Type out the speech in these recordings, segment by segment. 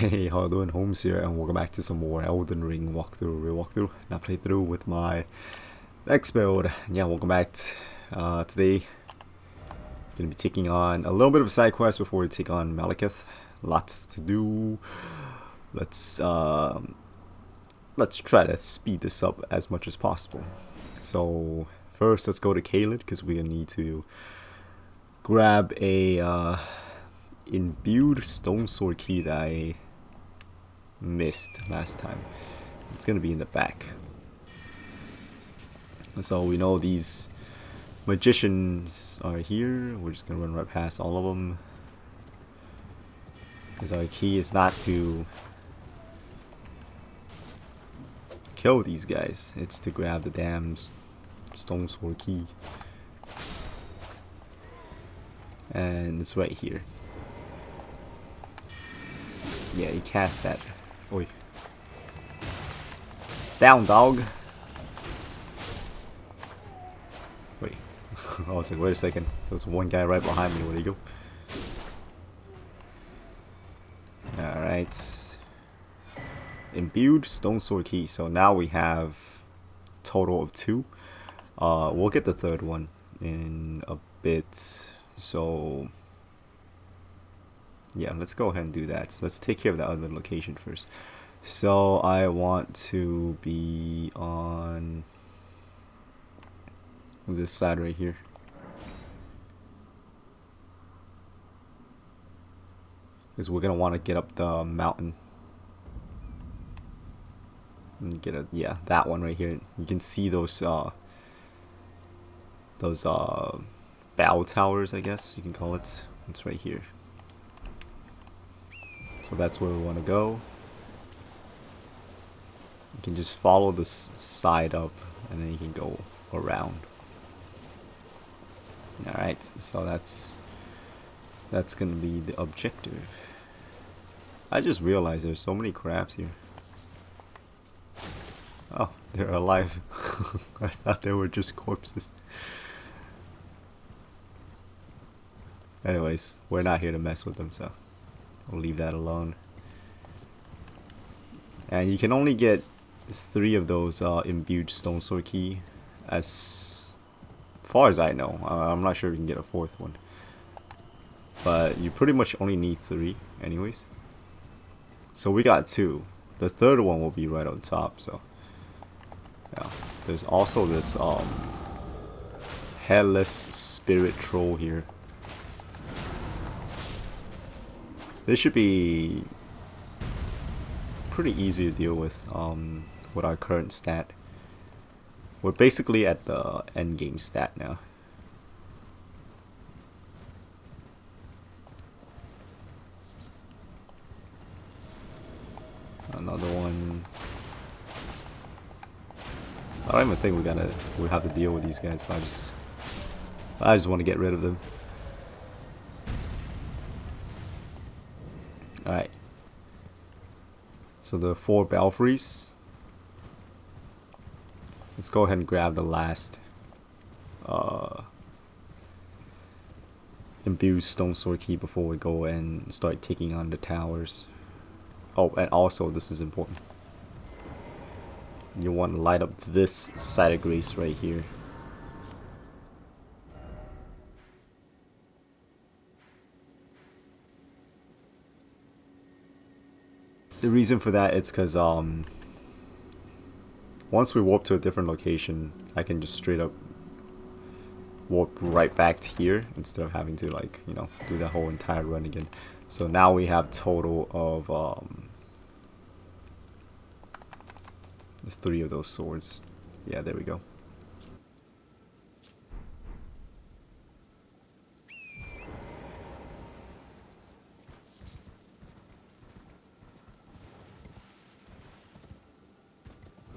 Hey, how you doing? Holmes here, and welcome back to some more Elden Ring walkthrough, not playthrough with my Dex Build. Yeah, welcome back. Today, gonna be taking on a little bit of a side quest before we take on Maliketh. Lots to do. Let's try to speed this up as much as possible. So first, let's go to Caelid because we need to grab a Imbued Stonesword Key that I missed last time. It's gonna be in the back. So we know these magicians are here. We're just gonna run right past all of them because our key is not to kill these guys, it's to grab the damn Stonesword Key, and it's right here. Yeah, he cast that. Oi. Down, dog. Wait. I was like, wait a second. There's one guy right behind me. Where'd he go? Alright. Imbued Stonesword Key. So now we have a total of 2. We'll get the third one in a bit. So yeah, let's go ahead and do that. So let's take care of the other location first. So I want to be on this side right here. Because we're going to want to get up the mountain. And get a, yeah, that one right here. You can see those bow towers, I guess you can call it. It's right here. So that's where we want to go. You can just follow this side up and then you can go around. Alright, so that's gonna be the objective. I just realized there's so many crabs here. Oh, they're alive. I thought they were just corpses. Anyways, we're not here to mess with them, so we'll leave that alone. And you can only get 3 of those Imbued Stonesword Key, as far as I know. I'm not sure if you can get a 4th one, but you pretty much only need 3 anyways. So we got 2. The 3rd one will be right on top. So yeah, there's also this headless spirit troll here. This should be pretty easy to deal with our current stat. We're basically at the end game stat now. Another one. I don't even think we have to deal with these guys, but I just want to get rid of them. Alright. So the 4 belfries. Let's go ahead and grab the last Imbued Stonesword Key before we go and start taking on the towers. Oh, and also this is important. You want to light up this side of grace right here. The reason for that is because once we warp to a different location, I can just straight up warp right back to here instead of having to, like, you know, do the whole entire run again. So now we have total of 3 of those swords. Yeah, there we go.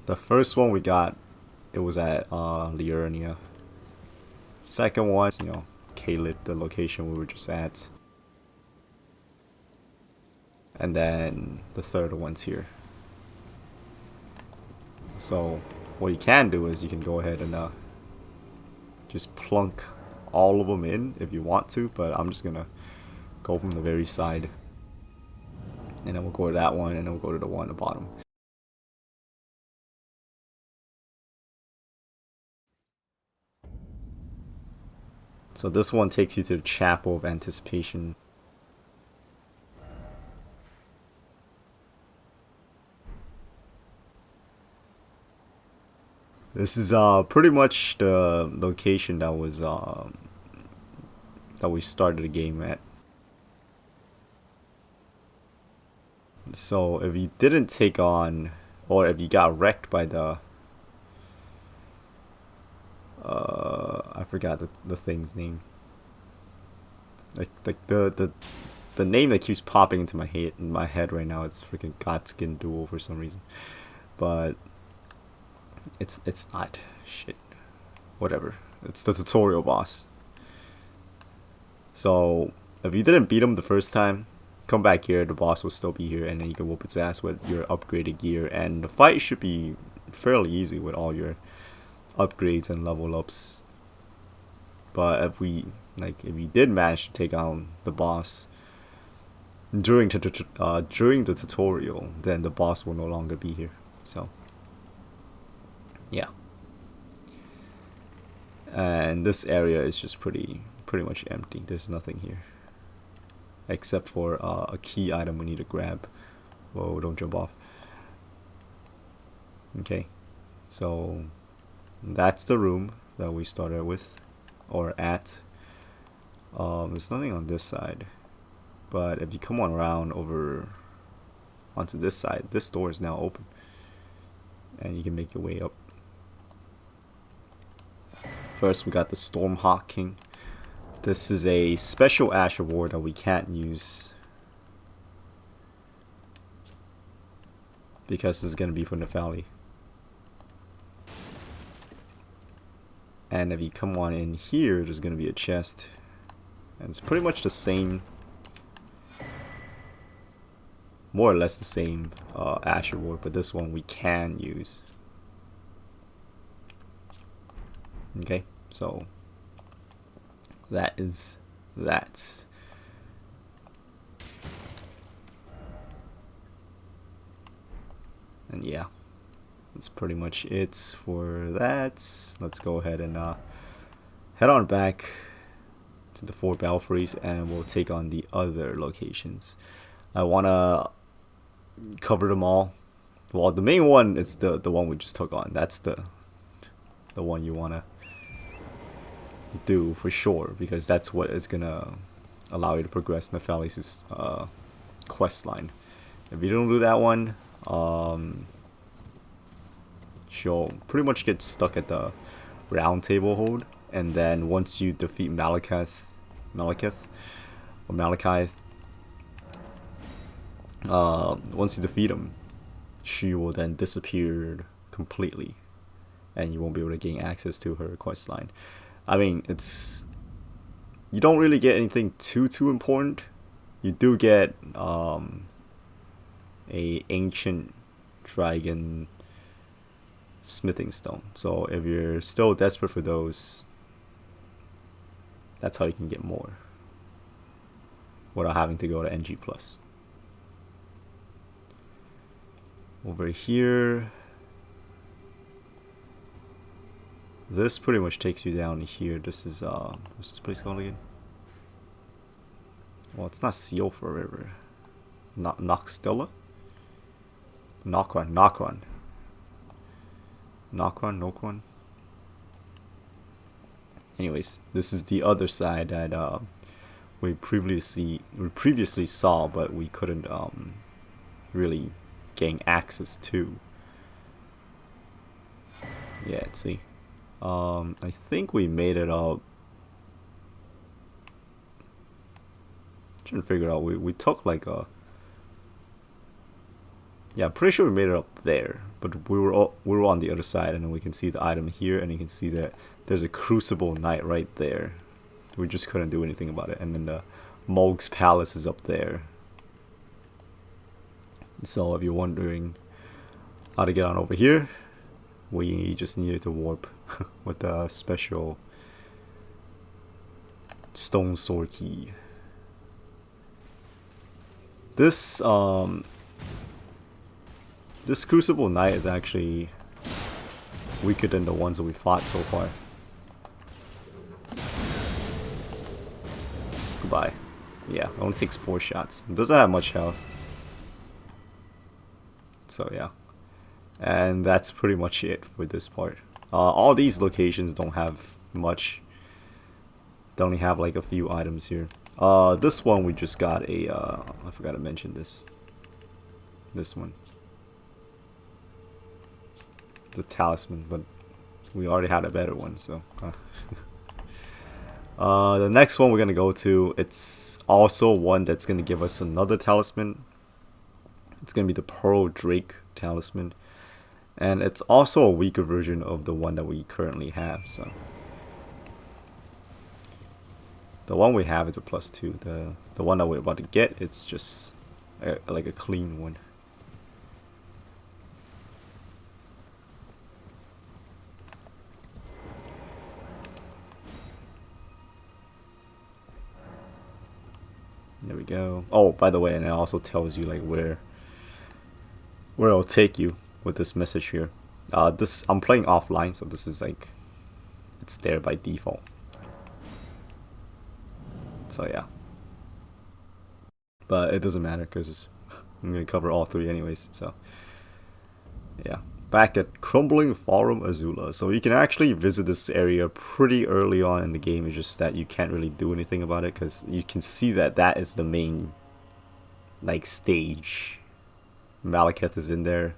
The first one we got, it was at Liurnia. Second one, you know, Caelid, the location we were just at. And then the third one's here. So what you can do is you can go ahead and just plunk all of them in if you want to, but I'm just gonna go from the very side. And then we'll go to that one, and then we'll go to the one at the bottom. So this one takes you to the Chapel of Anticipation. This is pretty much the location that was that we started the game at. So if you didn't take on, or if you got wrecked by the I forgot the thing's name. Like the name that keeps popping into my head right now. It's freaking Godskin Duel for some reason, but it's not shit. Whatever. It's the tutorial boss. So if you didn't beat him the first time, come back here. The boss will still be here, and then you can whoop its ass with your upgraded gear. And the fight should be fairly easy with all your upgrades and level ups. But if we did manage to take on the boss during the tutorial, then the boss will no longer be here. So yeah, and this area is just pretty much empty. There's nothing here except for a key item we need to grab. Whoa, don't jump off. Okay, so that's the room that we started with, or at. There's nothing on this side, but if you come on around over onto this side, this door is now open, and you can make your way up. First, we got the Stormhawk King. This is a special Ash award that we can't use because this is going to be for Nephali. And if you come on in here, there's going to be a chest. And it's pretty much the same, more or less the same Ash award, but this one we can use. Okay, so that is that. And yeah, that's pretty much it for that. Let's go ahead and head on back to the 4 belfries, and we'll take on the other locations. I want to cover them all. Well, the main one is the one we just took on. That's the one you want to do for sure, because that's what it's gonna allow you to progress Nephali's quest line. If you don't do that one, she'll pretty much get stuck at the Roundtable Hold, and then once you defeat Maliketh, once you defeat him, she will then disappear completely, and you won't be able to gain access to her quest line. I mean, you don't really get anything too important. You do get a ancient dragon smithing stone. So if you're still desperate for those, that's how you can get more without having to go to NG+. Over here, this pretty much takes you down here. This is what's this place called again? Well, it's not Seal Forever. Nokron. Anyways, this is the other side that we previously saw, but we couldn't really gain access to. Yeah, let's see. I think we made it up. Trying to figure out. We took like a. Yeah, I'm pretty sure we made it up there, but we were on the other side, and then we can see the item here, and you can see that there's a Crucible Knight right there. We just couldn't do anything about it, and then the Mog's Palace is up there. So if you're wondering how to get on over here, we just needed to warp with the special Stonesword Key. This this Crucible Knight is actually weaker than the ones that we fought so far. Goodbye. Yeah, it only takes 4 shots. It doesn't have much health. So yeah. And that's pretty much it for this part. All these locations don't have much. They only have like a few items here. This one we just got a, I forgot to mention this. This one. The talisman, but we already had a better one, so. The next one we're gonna go to, it's also one that's gonna give us another talisman. It's gonna be the Pearldrake Talisman. And it's also a weaker version of the one that we currently have, so. The one we have is a +2. The one that we're about to get, it's just like a clean one. There we go. Oh, by the way, and it also tells you like where it'll take you with this message here. I'm playing offline, so this is like it's there by default. So yeah, but it doesn't matter because I'm gonna cover all 3 anyways. So yeah, back at Crumbling Farum, Azula. So you can actually visit this area pretty early on in the game. It's just that you can't really do anything about it because you can see that is the main like stage. Maliketh is in there.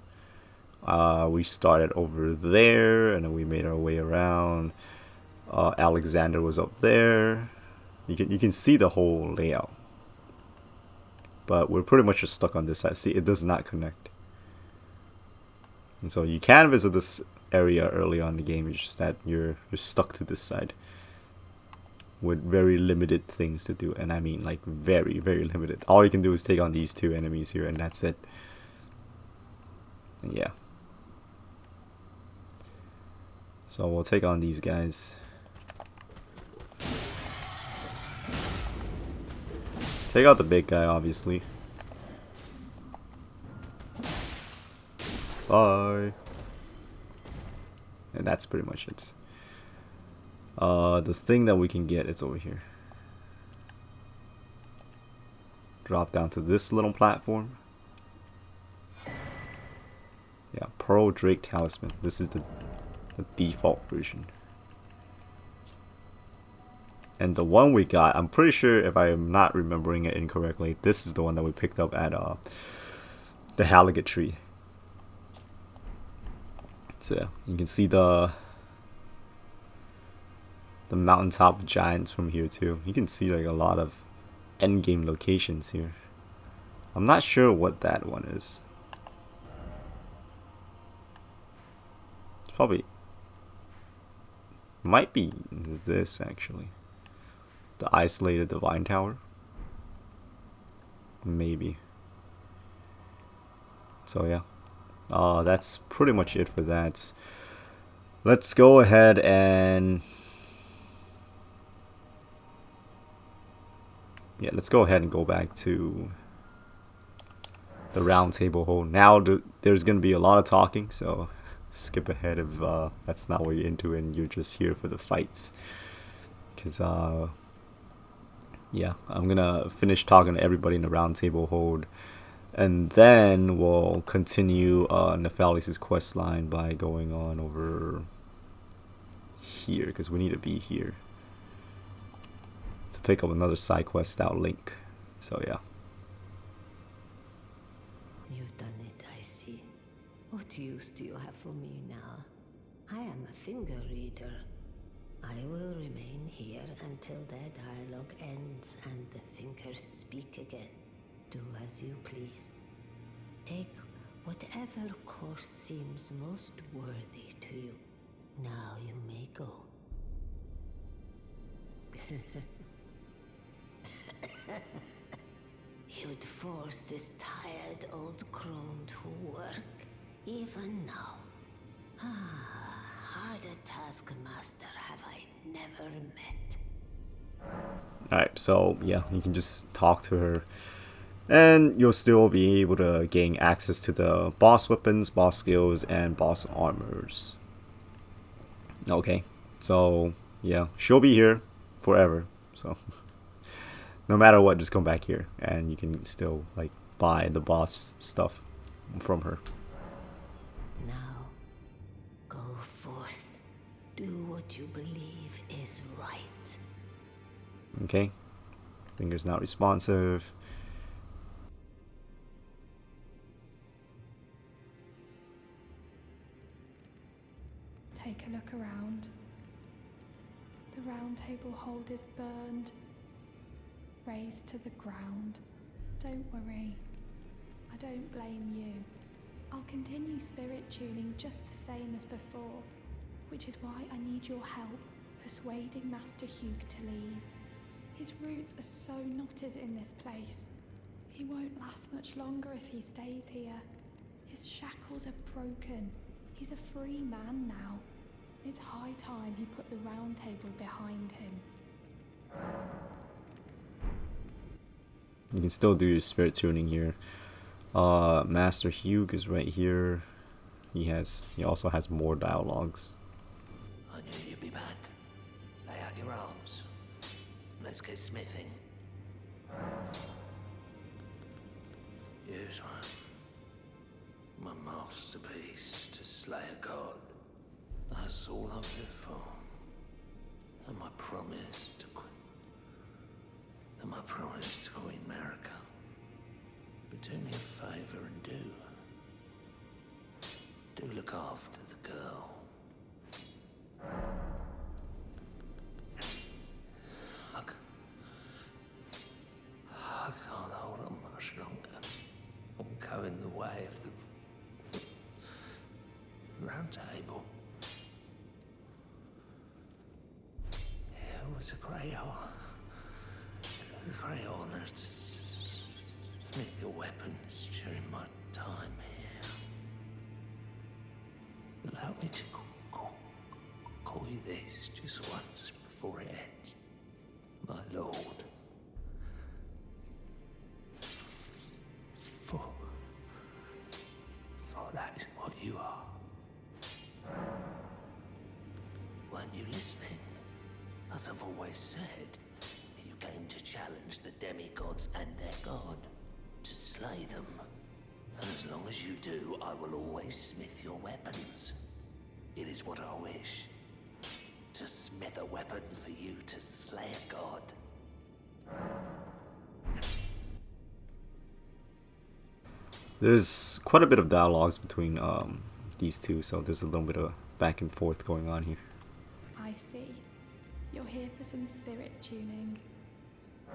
We started over there and then we made our way around. Alexander was up there. You can see the whole layout. But we're pretty much just stuck on this side. See, it does not connect. And so you can visit this area early on in the game, it's just that you're stuck to this side. With very limited things to do. And I mean like very, very limited. All you can do is take on these 2 enemies here and that's it. And yeah. So we'll take on these guys. Take out the big guy, obviously. Bye. And that's pretty much it. The thing that we can get is over here. Drop down to this little platform. Yeah, Pearldrake Talisman. This is the default version. And the one we got, I'm pretty sure if I am not remembering it incorrectly, this is the one that we picked up at the Halligate tree. So yeah, you can see the mountaintop giants from here too. You can see like a lot of endgame locations here. I'm not sure what that one is. It's probably might be this actually. The isolated divine tower. Maybe. So yeah. That's pretty much it for that. Let's go ahead and let's go ahead and go back to the Roundtable Hold. Now there's gonna be a lot of talking, so skip ahead if that's not what you're into and you're just here for the fights. Cause yeah, I'm gonna finish talking to everybody in the Roundtable Hold. And then we'll continue Nephalis' quest line by going on over here, because we need to be here to pick up another side quest out Link. So yeah. You've done it, I see. What use do you have for me now? I am a finger reader. I will remain here until their dialogue ends and the fingers speak again. Do as you please. Take whatever course seems most worthy to you. Now you may go. You'd force this tired old crone to work, even now. Harder taskmaster have I never met. Alright, so yeah, you can just talk to her. And you'll still be able to gain access to the boss weapons, boss skills, and boss armors. Okay, so yeah, she'll be here forever. So no matter what, just come back here, and you can still like buy the boss stuff from her. Now, go forth. Do what you believe is right. Okay, finger's not responsive. Take a look around. The Roundtable Hold is burned, razed to the ground. Don't worry. I don't blame you. I'll continue spirit tuning just the same as before, which is why I need your help persuading Master Hugh to leave. His roots are so knotted in this place. He won't last much longer if he stays here. His shackles are broken. He's a free man now. It's high time he put the Round Table behind him. You can still do your spirit tuning here. Master Hugh is right here. He also has more dialogues. I knew you'd be back. Lay out your arms. Let's get smithing. Use my masterpiece to slay a god. That's all I've lived for. And my promise to Queen Marika. But do me a favour and do look after the girl. I can't hold on much longer. I'm going the way of the Round Table. It was a great honour to smith your weapons during my time here. Allow me to call you this just once before it ends, my lord. For that is what you are. Weren't you listening? As I've always said, you came to challenge the demigods and their god, to slay them. And as long as you do, I will always smith your weapons. It is what I wish. To smith a weapon for you to slay a god. There's quite a bit of dialogues between these two, so there's a little bit of back and forth going on here. I see. You're here for some spirit tuning.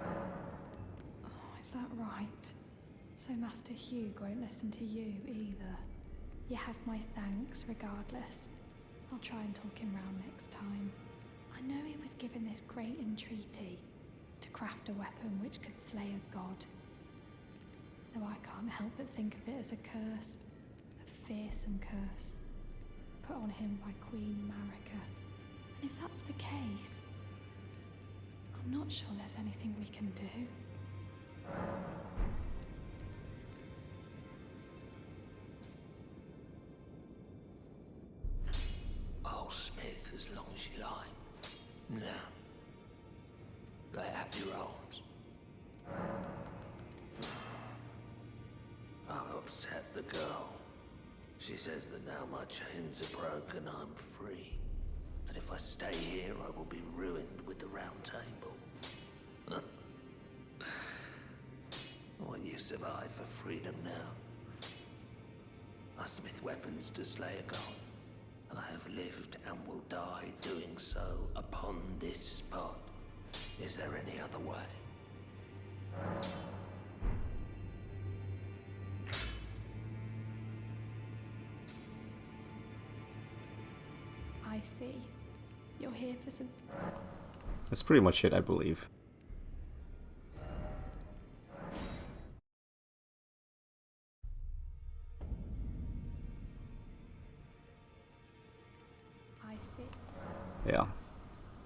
Oh, is that right? So Master Hugh won't listen to you either. You have my thanks regardless. I'll try and talk him round next time. I know he was given this great entreaty to craft a weapon which could slay a god. Though I can't help but think of it as a curse. A fearsome curse. Put on him by Queen Marika. And if that's the case, I'm not sure there's anything we can do. I'll smith as long as you like. Now, lay out your arms. I've upset the girl. She says that now my chains are broken, I'm free. That if I stay here, I will be ruined with the Round Table. What use have I for freedom now? I smith weapons to slay a god. I have lived and will die doing so upon this spot. Is there any other way? I see. You're here for some... That's pretty much it, I believe. I see. Yeah.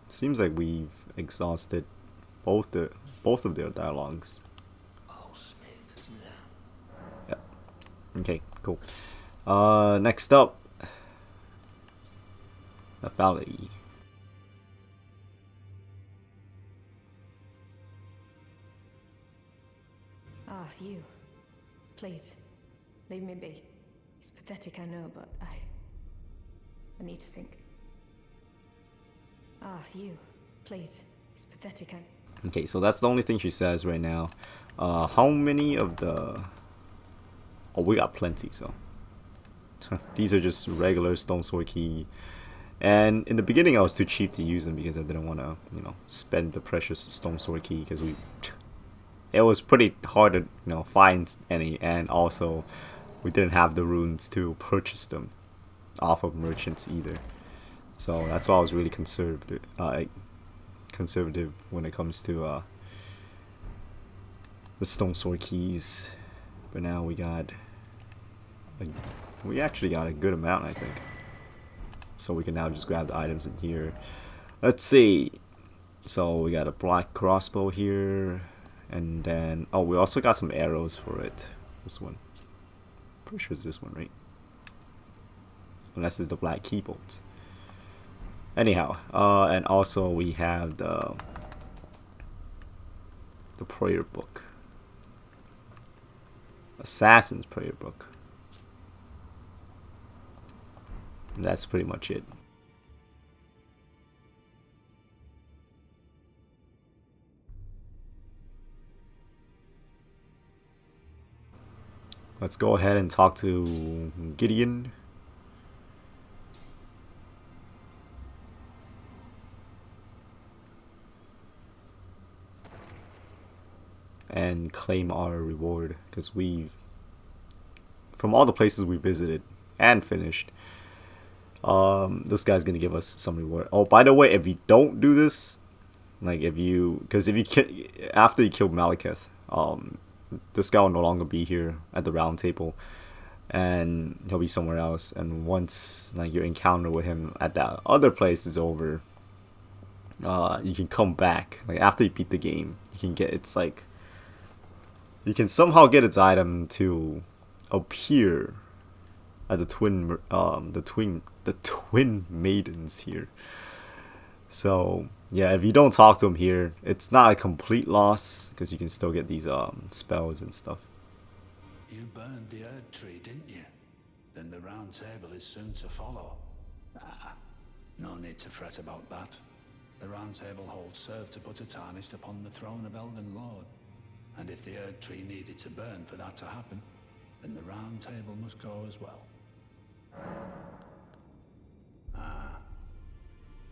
Seems like we've exhausted both of their dialogues. I'll smith as Okay, cool. Next up, the valley. Ah, you. Please, leave me be. It's pathetic, I know, but I need to think. Ah, you. Please. It's pathetic, Okay, so that's the only thing she says right now. How many of the... Oh, we got plenty, so... These are just regular Stonesword Key. And in the beginning I was too cheap to use them because I didn't want to, you know, spend the precious Stonesword Key because it was pretty hard to, you know, find any, and also we didn't have the runes to purchase them off of merchants either. So that's why I was really conservative when it comes to the Stonesword Keys. But now we actually got a good amount, I think. So we can now just grab the items in here. Let's see. So we got a black crossbow here, and then we also got some arrows for it. This one, pretty sure it's this one, right? Unless it's the black key bolts. Anyhow, and also we have the prayer book, Assassin's prayer book. And that's pretty much it. Let's go ahead and talk to Gideon. And claim our reward, because from all the places we visited and finished, this guy's gonna give us some reward. Oh, by the way, if you don't do this, like after you killed Maliketh, this guy will no longer be here at the round table, and he'll be somewhere else. And once like your encounter with him at that other place is over, you can come back. Like after you beat the game, you can somehow get its item to appear at the twin maidens here. So yeah, if you don't talk to him here, it's not a complete loss because you can still get these spells and stuff. You burned the Erd tree, didn't you? Then the round table is soon to follow. No need to fret about that. The Roundtable Hold served to put a tarnish upon the throne of Elden Lord. And if the Erd tree needed to burn for that to happen, then the round table must go as well.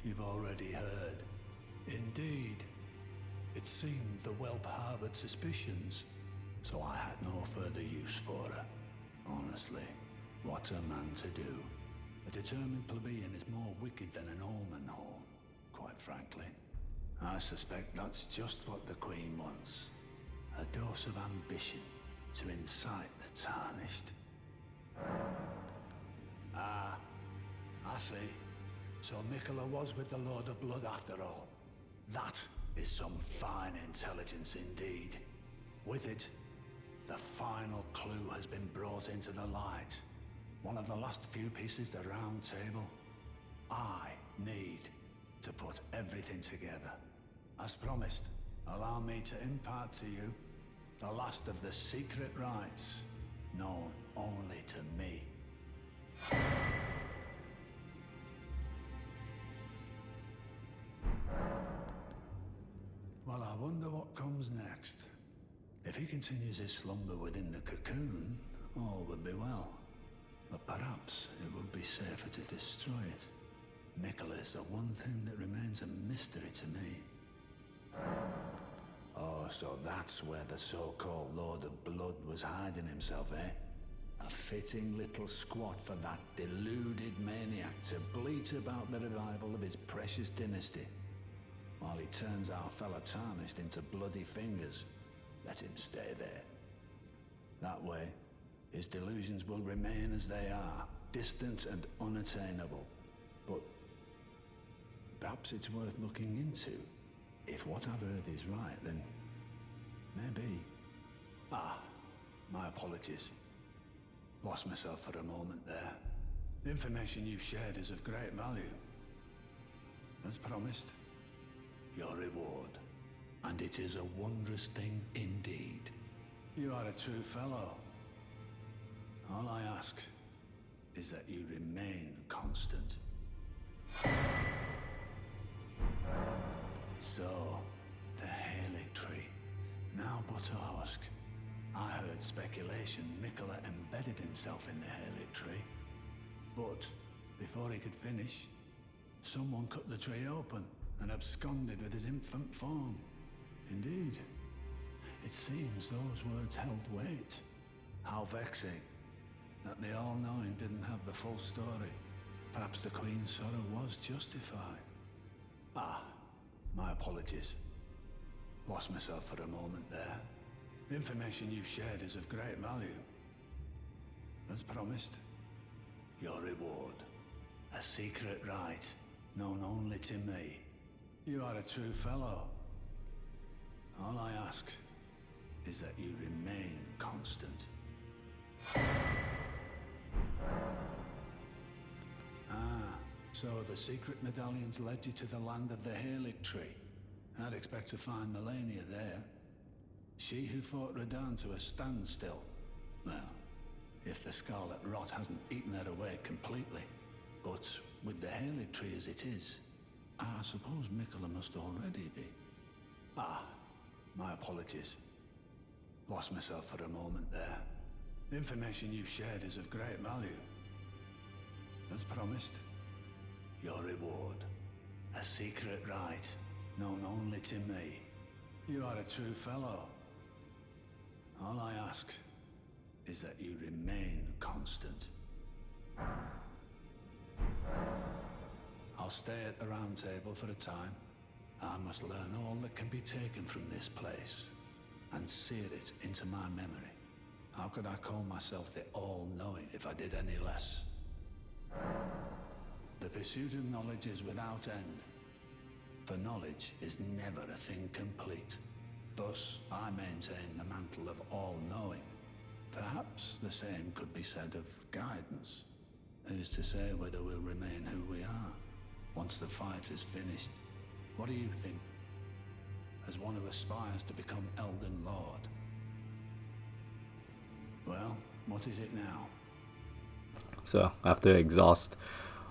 You've already heard. Indeed. It seemed the whelp harbored suspicions, so I had no further use for her. Honestly, what a man to do. A determined plebeian is more wicked than an omen horn, quite frankly. I suspect that's just what the Queen wants. A dose of ambition to incite the tarnished. I see. So Mikola was with the Lord of Blood after all. That is some fine intelligence indeed. With it, the final clue has been brought into the light. One of the last few pieces of the round table. I need to put everything together. As promised, allow me to impart to you the last of the secret rites, known only to me. Well, I wonder what comes next. If he continues his slumber within the cocoon, all would be well. But perhaps it would be safer to destroy it. Mikola is the one thing that remains a mystery to me. Oh, so that's where the so-called Lord of Blood was hiding himself, eh? A fitting little squat for that deluded maniac to bleat about the revival of his precious dynasty. While he turns our fella tarnished into bloody fingers, let him stay there. That way, his delusions will remain as they are, distant and unattainable. But perhaps it's worth looking into. If what I've heard is right, then maybe. My apologies. Lost myself for a moment there. The information you shared is of great value. As promised, your reward. And it is a wondrous thing indeed. You are a true fellow. All I ask is that you remain constant. So, the Halig tree, now but a husk. I heard speculation Mikola embedded himself in the Halig tree. But, before he could finish, someone cut the tree open and absconded with his infant form. Indeed. It seems those words held weight. How vexing that the All-Knowing didn't have the full story. Perhaps the Queen's sorrow was justified. Ah, my apologies. Lost myself for a moment there. The information you shared is of great value. As promised, your reward. A secret right, known only to me. You are a true fellow. All I ask is that you remain constant. Ah, so the secret medallions led you to the land of the Halig tree. I'd expect to find Liurnia there. She who fought Radahn to a standstill. Well, if the scarlet rot hasn't eaten her away completely. But with the Halig tree as it is, I suppose Mikola must already be. Ah, my apologies. Lost myself for a moment there. The information you shared is of great value. As promised, your reward. A secret right, known only to me. You are a true fellow. All I ask is that you remain constant. I'll stay at the round table for a time. I must learn all that can be taken from this place and sear it into my memory. How could I call myself the All-Knowing if I did any less? The pursuit of knowledge is without end, for knowledge is never a thing complete. Thus, I maintain the mantle of All-Knowing. Perhaps the same could be said of guidance. Who's to say whether we'll remain who we are once the fight is finished? What do you think? As one who aspires to become Elden Lord. Well, what is it now? So, after exhaust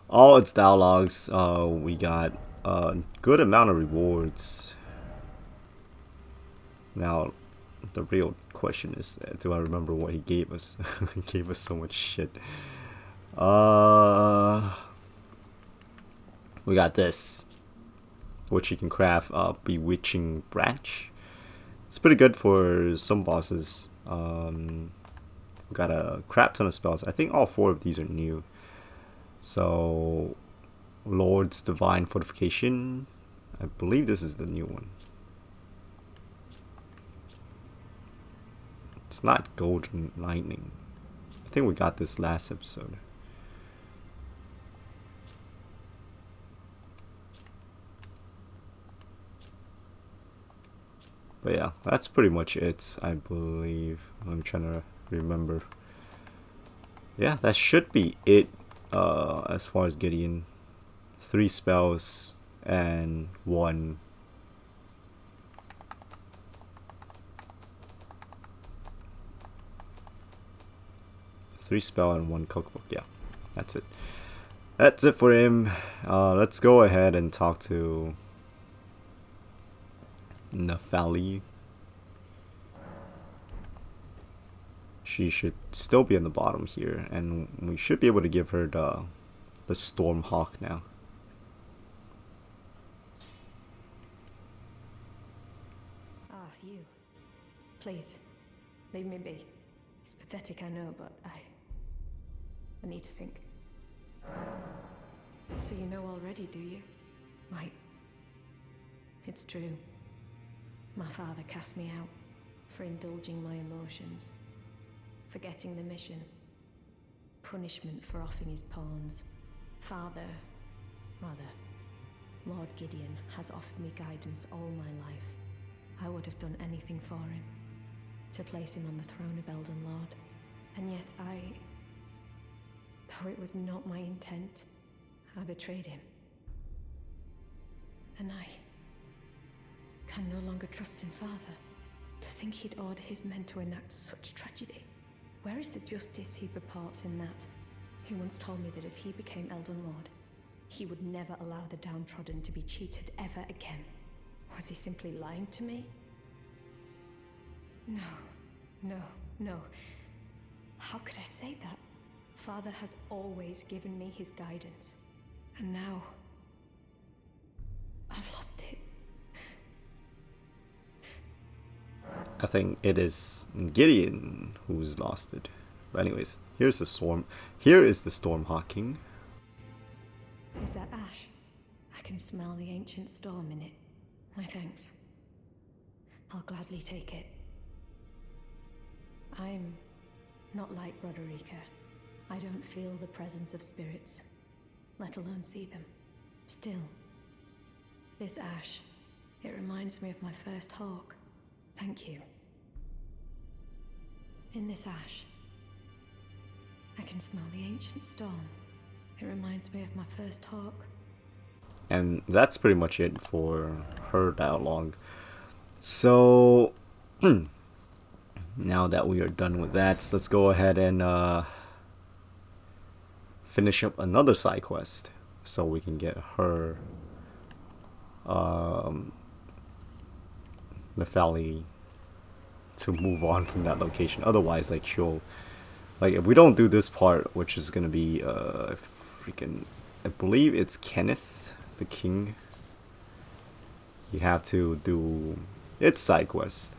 all its dialogues, we got a good amount of rewards. Now, the real question is, do I remember what he gave us? He gave us so much shit. We got this, which you can craft a Bewitching Branch. It's pretty good for some bosses. We got a crap ton of spells. I think all 4 of these are new. So, Lord's Divine Fortification. I believe this is the new one. It's not Golden Lightning. I think we got this last episode. But yeah, that's pretty much it, I believe. I'm trying to remember. Yeah, that should be it as far as Gideon. 3 spells and 1 3 spell and 1 cookbook. Yeah, that's it. That's it for him. Let's go ahead and talk to Nephali. She should still be on the bottom here, and we should be able to give her the Stormhawk now. Ah, you. Please, leave me be. It's pathetic, I know, but I need to think. So you know already, do you? Right. It's true. My father cast me out for indulging my emotions, forgetting the mission, punishment for offing his pawns. Lord Gideon has offered me guidance all my life. I would have done anything for him, to place him on the throne of Elden Lord. And yet Though it was not my intent, I betrayed him. And I can no longer trust in Father. To think he'd order his men to enact such tragedy. Where is the justice he purports in that? He once told me that if he became Elden Lord, he would never allow the downtrodden to be cheated ever again. Was he simply lying to me? No. How could I say that? Father has always given me his guidance. And now, I've lost it. I think it is Gideon who's lost it. But anyways, here is the Stormhawk King. Is that ash? I can smell the ancient storm in it. My thanks. I'll gladly take it. I'm not like Broderica. I don't feel the presence of spirits, let alone see them. Still, this ash, it reminds me of my first hawk. Thank you. In this ash, I can smell the ancient storm. It reminds me of my first hawk. And that's pretty much it for her dialogue. So, now that we are done with that, let's go ahead and finish up another side quest so we can get her Nephali to move on from that location. Otherwise, like, she'll, like, if we don't do this part, which is gonna be freaking, I believe it's Kenneth the King, you have to do its side quest,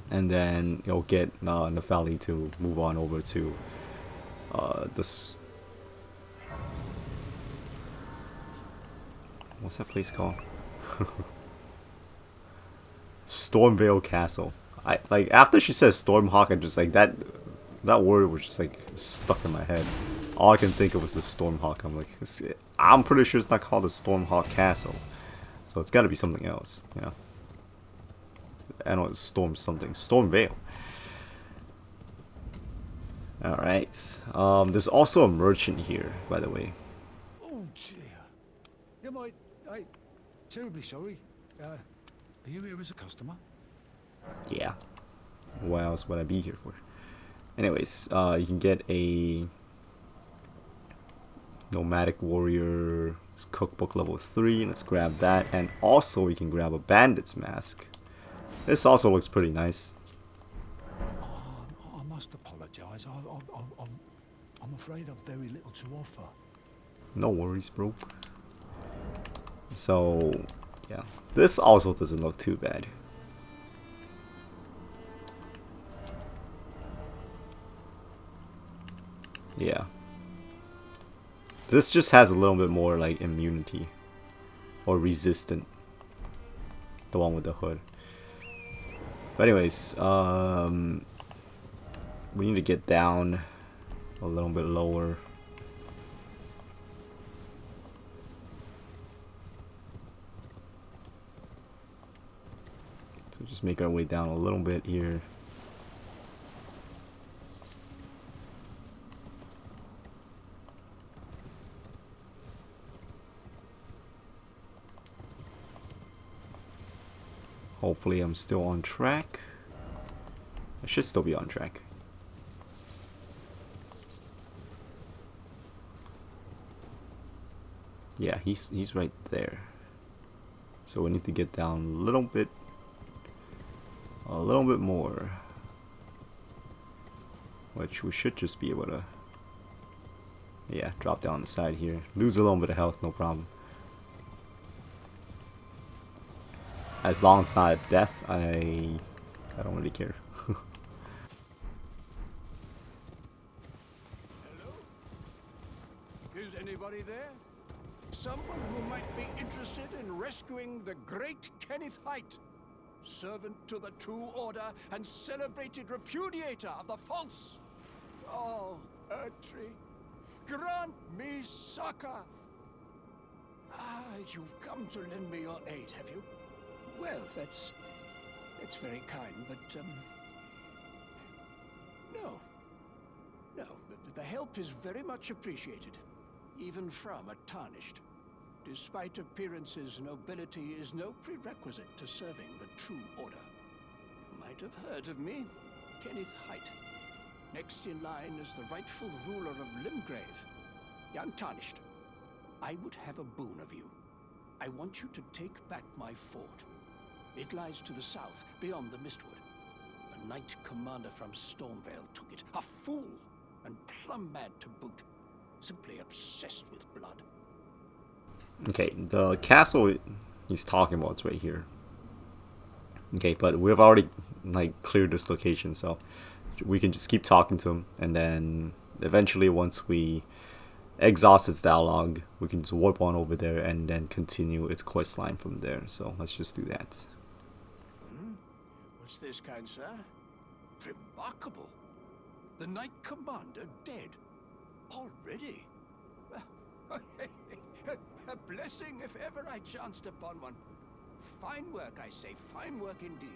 and then you'll get Nephali to move on over to what's that place called? Stormveil Castle. I like, after she says Stormhawk, I just like that word was just like stuck in my head. All I can think of was the Stormhawk. I'm like, I'm pretty sure it's not called the Stormhawk Castle, so it's got to be something else, you know. I know it's Stormveil. All right. There's also a merchant here, by the way. Oh dear. I'm terribly sorry. Are you here as a customer? Yeah. What else would I be here for? Anyways, you can get a Nomadic Warrior Cookbook level 3. Let's grab that. And also, you can grab a Bandit's Mask. This also looks pretty nice. I must apologise. I'm afraid I've very little to offer. No worries, bro. So, yeah. This also doesn't look too bad. Yeah. This just has a little bit more like immunity or resistant. The one with the hood. But anyways, we need to get down a little bit lower. So just make our way down a little bit here. Hopefully I'm still on track. I should still be on track. Yeah, he's right there. So we need to get down a little bit more. Which we should just be able to, yeah, drop down the side here. Lose a little bit of health, no problem. As long as it's not death, I don't really care. Hello? Is anybody there? Someone who might be interested in rescuing the great Kenneth Height, servant to the true order and celebrated repudiator of the false. Oh, Erdtree, grant me succor. Ah, you've come to lend me your aid, have you? Well, that's very kind, but no, the help is very much appreciated, even from a tarnished. Despite appearances, nobility is no prerequisite to serving the true order. You might have heard of me, Kenneth Height. Next in line is the rightful ruler of Limgrave, the Untarnished. I would have a boon of you. I want you to take back my fort. It lies to the south, beyond the Mistwood. A knight commander from Stormveil took it. A fool! And plumb mad to boot. Simply obsessed with blood. Okay, the castle he's talking about is right here. Okay, but we've already like cleared this location, so we can just keep talking to him, and then eventually once we exhaust its dialogue, we can just warp on over there and then continue its quest line from there. So let's just do that. What's this, kind sir? Remarkable. The Knight Commander dead. Already? A blessing if ever I chanced upon one. Fine work, I say. Fine work indeed.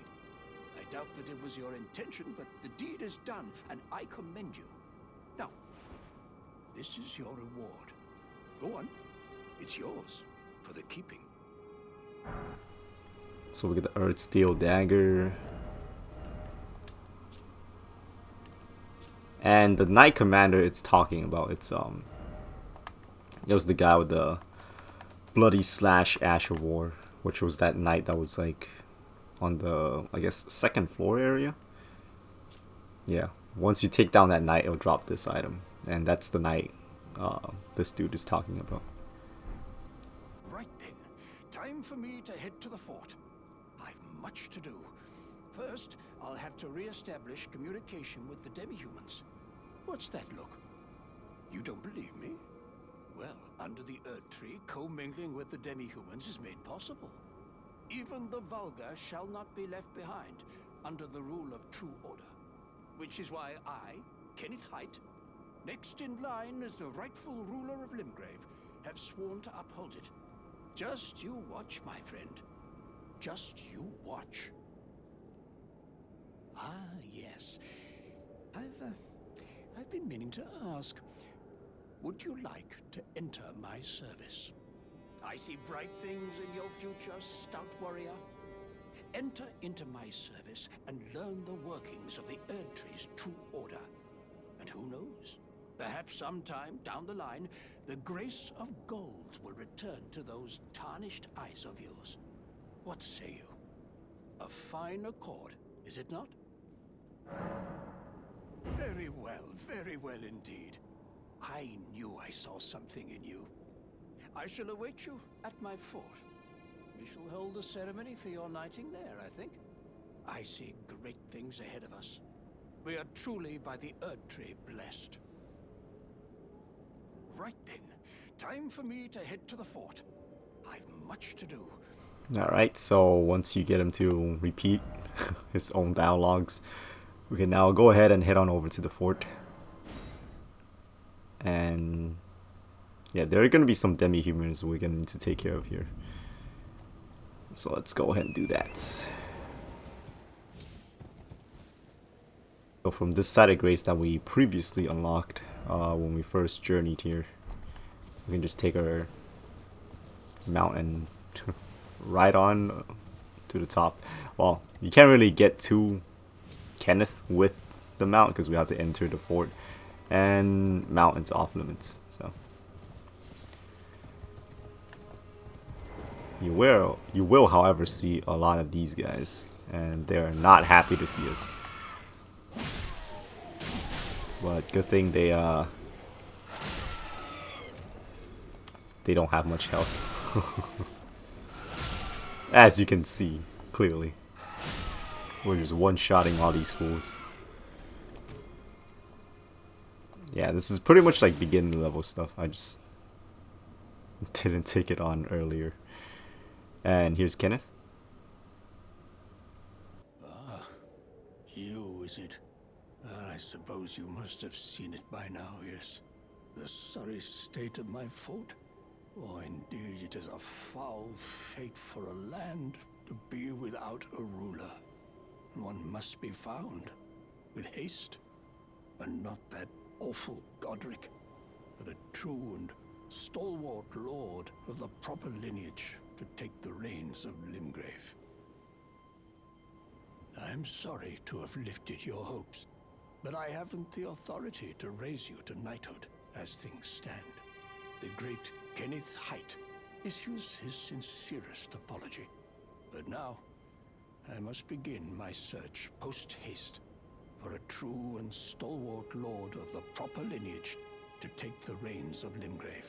I doubt that it was your intention, but the deed is done, and I commend you. Now, this is your reward. Go on. It's yours for the keeping. So we get the Erdsteel Dagger. And the Knight Commander it's talking about, it was the guy with the Bloody Slash Ash of War, which was that knight that was like on the, I guess, second floor area. Yeah, once you take down that knight, it'll drop this item, and that's the knight this dude is talking about. Right then, time for me to head to the fort. I've much to do. First, I'll have to re-establish communication with the demi-humans. What's that look? You don't believe me? Well, under the Erd Tree, commingling with the demi-humans is made possible. Even the vulgar shall not be left behind under the rule of true order. Which is why I, Kenneth Height, next in line as the rightful ruler of Limgrave, have sworn to uphold it. Just you watch, my friend. Just you watch. Ah, yes. I've been meaning to ask. Would you like to enter my service? I see bright things in your future, stout warrior. Enter into my service and learn the workings of the Erd Tree's true order. And who knows? Perhaps sometime down the line, the grace of gold will return to those tarnished eyes of yours. What say you? A fine accord, is it not? Very well indeed. I knew I saw something in you. I shall await you at my fort. We shall hold a ceremony for your knighting there, I think. I see great things ahead of us. We are truly by the Erd Tree blessed. Right then, time for me to head to the fort. I've much to do. Alright, so once you get him to repeat his own dialogues, we can now go ahead and head on over to the fort. And yeah, there are going to be some demi-humans we're going to need to take care of here. So let's go ahead and do that. So from this side of Grace that we previously unlocked when we first journeyed here, we can just take our mount and ride on to the top. Well, you can't really get to Kenneth with the mount because we have to enter the fort, and mountains off limits. So you will, however, see a lot of these guys, and they're not happy to see us. But good thing they don't have much health. As you can see clearly, we're just one-shotting all these fools. Yeah, this is pretty much like beginning level stuff. I just didn't take it on earlier. And here's Kenneth. Ah, you, is it? I suppose you must have seen it by now, yes. The sorry state of my fort. Oh, indeed, it is a foul fate for a land to be without a ruler. One must be found, with haste, and not that awful Godric, but a true and stalwart lord of the proper lineage to take the reins of Limgrave. I'm sorry to have lifted your hopes, but I haven't the authority to raise you to knighthood as things stand. The great Kenneth Height issues his sincerest apology. But now, I must begin my search post-haste for a true and stalwart lord of the proper lineage to take the reins of Limgrave.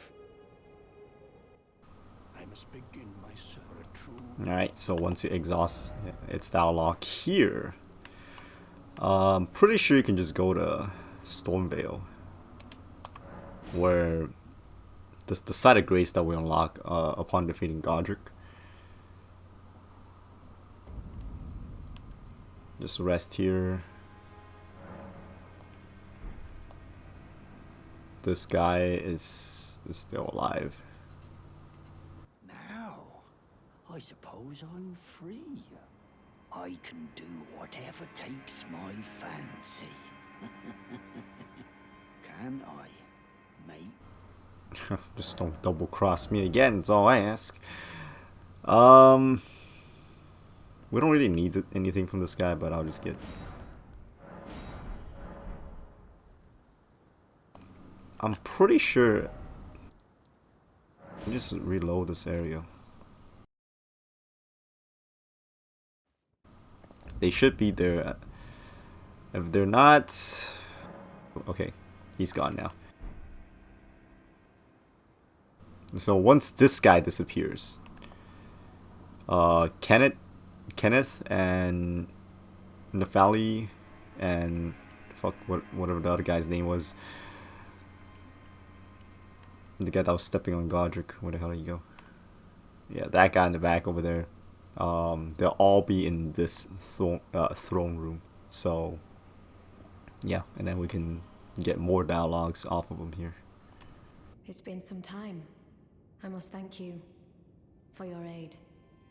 I must begin my search for a true... Alright, so once you exhaust its dialogue here, I'm pretty sure you can just go to Stormveil, where the site of grace that we unlock upon defeating Godric. Just rest here. This guy is still alive. Now, I suppose I'm free. I can do whatever takes my fancy. Can I, mate? Just don't double cross me again, that's all I ask. We don't really need anything from this guy, but I'll just get... I'm pretty sure... Just reload this area. They should be there. If they're not... Okay, he's gone now. So once this guy disappears, Kenneth and Nephali and whatever the other guy's name was, the guy that was stepping on Godric, where the hell did he go? Yeah, that guy in the back over there. They'll all be in this throne room. So yeah, and then we can get more dialogues off of them here. It's been some time. I must thank you for your aid.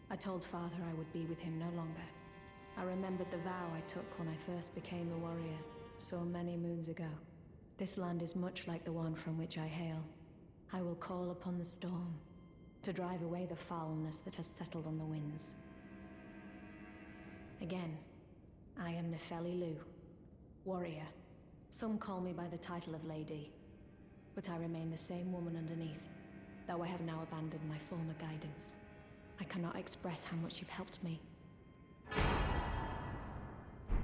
I told Father I would be with him no longer. I remembered the vow I took when I first became a warrior, so many moons ago. This land is much like the one from which I hail. I will call upon the storm to drive away the foulness that has settled on the winds. Again, I am Nepheli Lu, warrior. Some call me by the title of Lady, but I remain the same woman underneath, though I have now abandoned my former guidance. I cannot express how much you've helped me.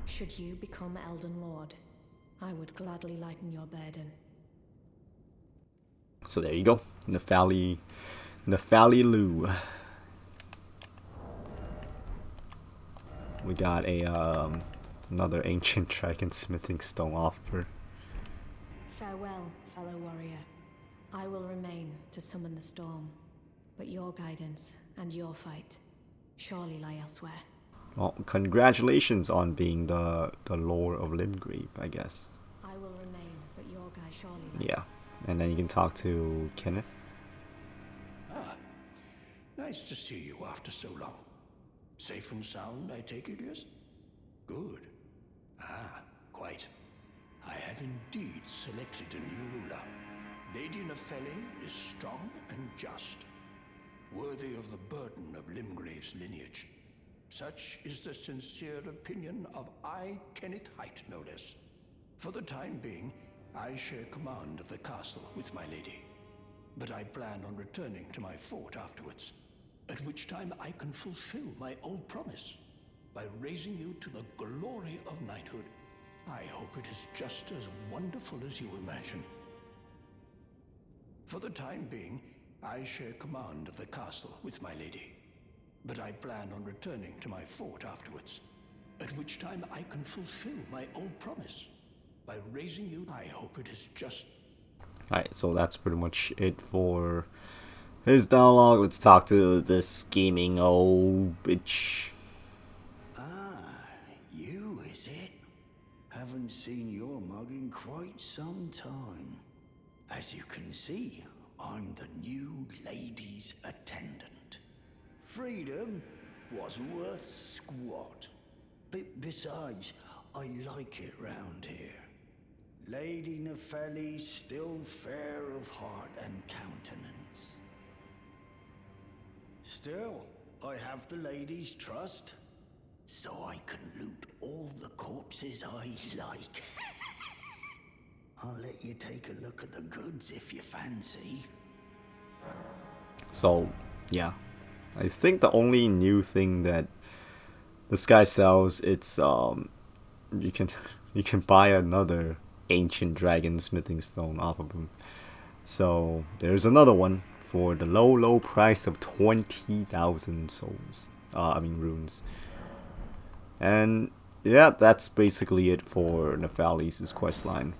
Should you become Elden Lord, I would gladly lighten your burden. So there you go, Nephali Lu. We got a another ancient dragon smithing stone offer. Farewell, fellow warrior. I will remain to summon the storm, but your guidance and your fight surely lie elsewhere. Well, congratulations on being the Lord of Limgrave, I guess. I will remain, but your guide surely lie. Yeah, and then you can talk to Kenneth. Ah, nice to see you after so long. Safe and sound, I take it, yes? Good. Ah, quite. I have indeed selected a new ruler. Lady Nepheli is strong and just, worthy of the burden of Limgrave's lineage. Such is the sincere opinion of I, Kenneth Height, no less. For the time being, I share command of the castle with my lady, but I plan on returning to my fort afterwards, at which time I can fulfill my old promise by raising you to the glory of knighthood. I hope it is just as wonderful as you imagine. For the time being, I share command of the castle with my lady, but I plan on returning to my fort afterwards, at which time I can fulfill my old promise by raising you. I hope it is just... Alright, so that's pretty much it for his dialogue. Let's talk to this scheming old bitch. Ah, you is it? Haven't seen your mug in quite some time. As you can see, I'm the new lady's attendant. Freedom was worth squat. Besides, I like it round here. Lady Nepheli still fair of heart and countenance. Still, I have the lady's trust, so I can loot all the corpses I like. I'll let you take a look at the goods if you fancy. So, yeah. I think the only new thing that this guy sells, it's you can buy another ancient dragon smithing stone off of him. So there's another one for the low price of 20,000 souls. Runes. And yeah, that's basically it for Nephali's questline.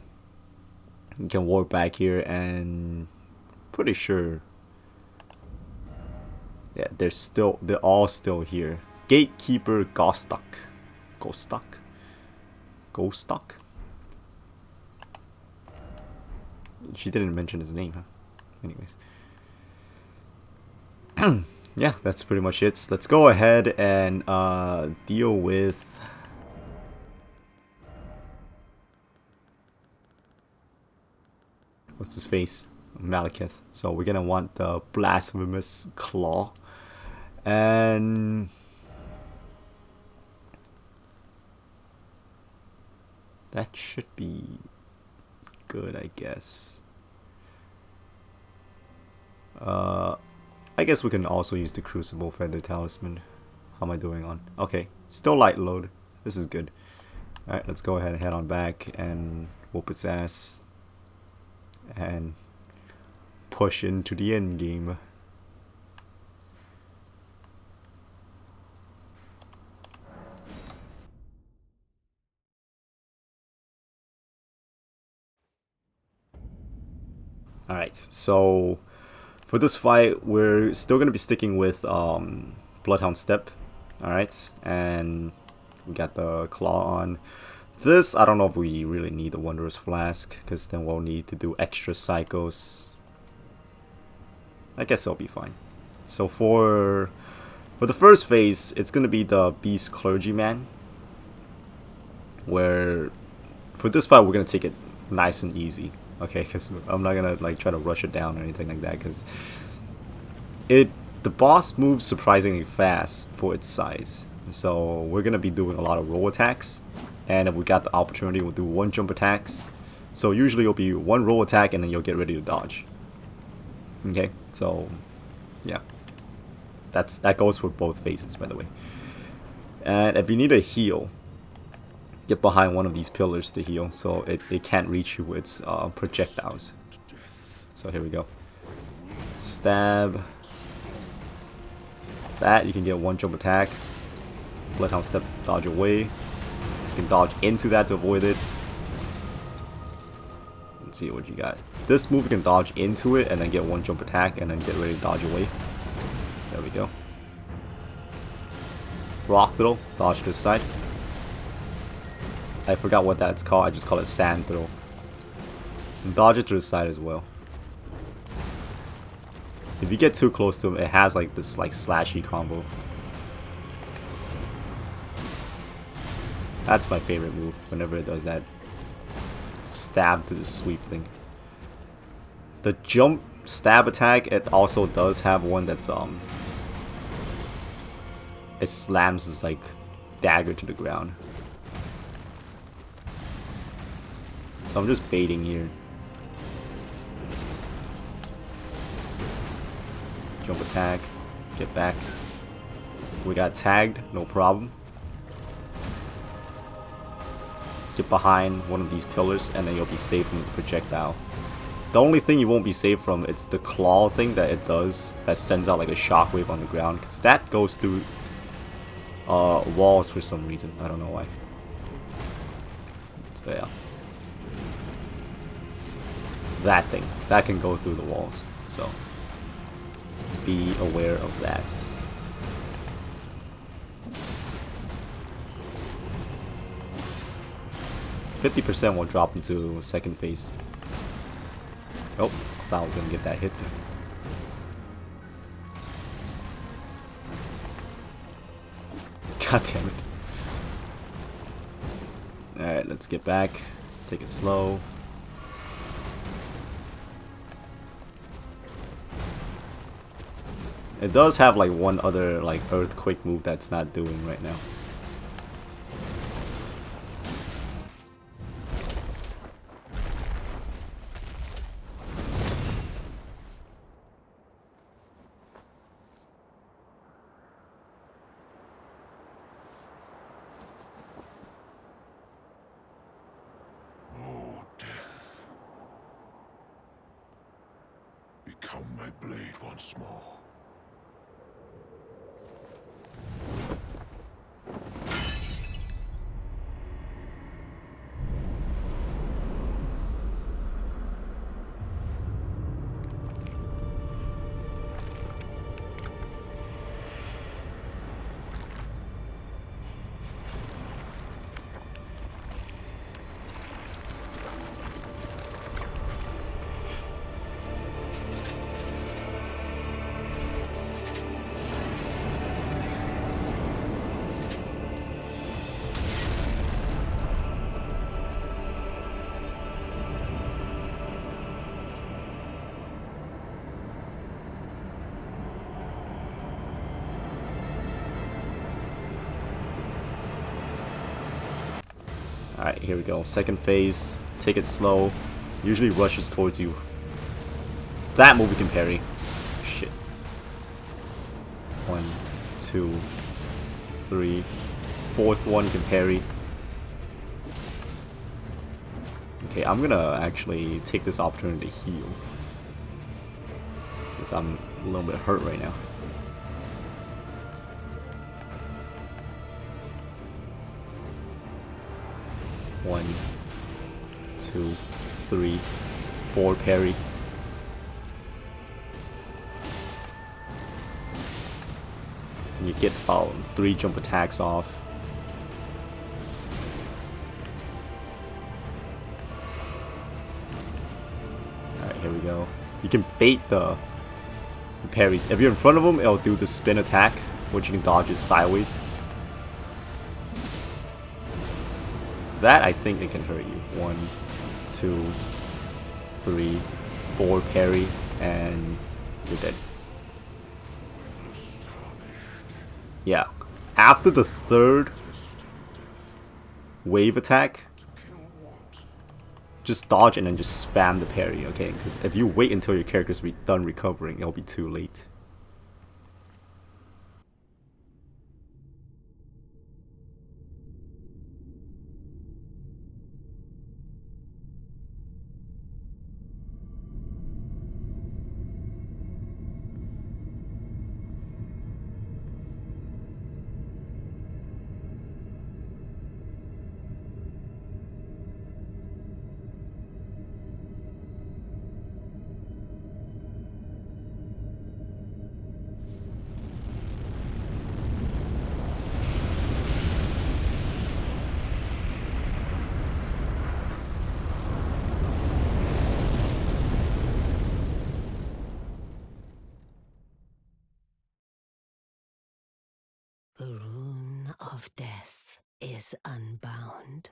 You can warp back here and pretty sure, yeah, they're all still here. Gatekeeper Gostok. She didn't mention his name, huh? Anyways. Yeah, that's pretty much it. Let's go ahead and deal with what's his face? Maliketh. So we're gonna want the Blasphemous Claw. And that should be good, I guess. I guess we can also use the Crucible Feather Talisman. How am I doing on? Okay, still light load. This is good. Alright, let's go ahead and head on back and whoop its ass. And push into the end game. Alright, so for this fight, we're still going to be sticking with Bloodhound Step. Alright, and we got the Claw on. This, I don't know if we really need the Wondrous Flask, because then we'll need to do extra Psychos. I guess it'll be fine. So for the first phase, it's going to be the Beast Clergyman. Where, for this fight, we're going to take it nice and easy. Okay, because I'm not gonna like try to rush it down or anything like that, because the boss moves surprisingly fast for its size. So we're gonna be doing a lot of roll attacks, and if we got the opportunity, we'll do 1 jump attacks. So usually it'll be 1 roll attack, and then you'll get ready to dodge. Okay, so yeah, that goes for both phases, by the way. And if you need a heal, get behind one of these pillars to heal, so it can't reach you with its projectiles. So here we go. Stab. That, you can get 1 jump attack. Bloodhound Step, dodge away. You can dodge into that to avoid it. Let's see what you got. This move you can dodge into it and then get 1 jump attack and then get ready to dodge away. There we go. Rock Throw, dodge to this side. I forgot what that's called, I just call it Sand Throw. And dodge it to the side as well. If you get too close to him, it has like this like slashy combo. That's my favorite move, whenever it does that stab to the sweep thing. The jump stab attack, it also does have one that's it slams his like dagger to the ground. So I'm just baiting here. Jump attack. Get back. We got tagged. No problem. Get behind one of these pillars and then you'll be safe from the projectile. The only thing you won't be safe from, it's the claw thing that it does. That sends out like a shockwave on the ground. Because that goes through walls for some reason. I don't know why. So yeah. That thing. That can go through the walls. So be aware of that. %50% will drop into second phase. Oh, I thought I was gonna get that hit there. God damn it. Alright, let's get back. Let's take it slow. It does have like one other like earthquake move that's not doing right now. Oh, death. Become my blade once more. Alright, here we go. Second phase. Take it slow. Usually rushes towards you. That move we can parry. Shit. 1, 2, 3. Fourth one you can parry. Okay, I'm gonna actually take this opportunity to heal. Because I'm a little bit hurt right now. One, 2, 3, 4 parry. And you get 3 jump attacks off. Alright, here we go. You can bait the parries. If you're in front of them, it'll do the spin attack, which you can dodge it sideways. That, I think it can hurt you. 1, 2, 3, 4 parry, and you're dead. Yeah. After the third wave attack, just dodge and then just spam the parry, okay? Because if you wait until your character's done recovering, it'll be too late. The rune of death is unbound.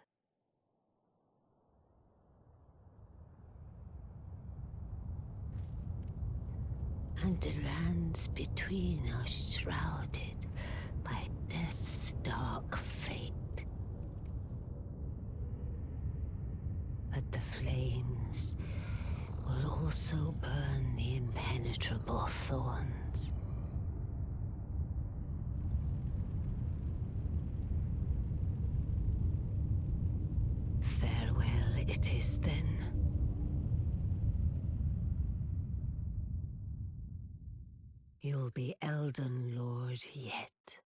And the lands between are shrouded by death's dark fate. But the flames will also burn the impenetrable thorns. Farewell it is then. You'll be Elden Lord yet.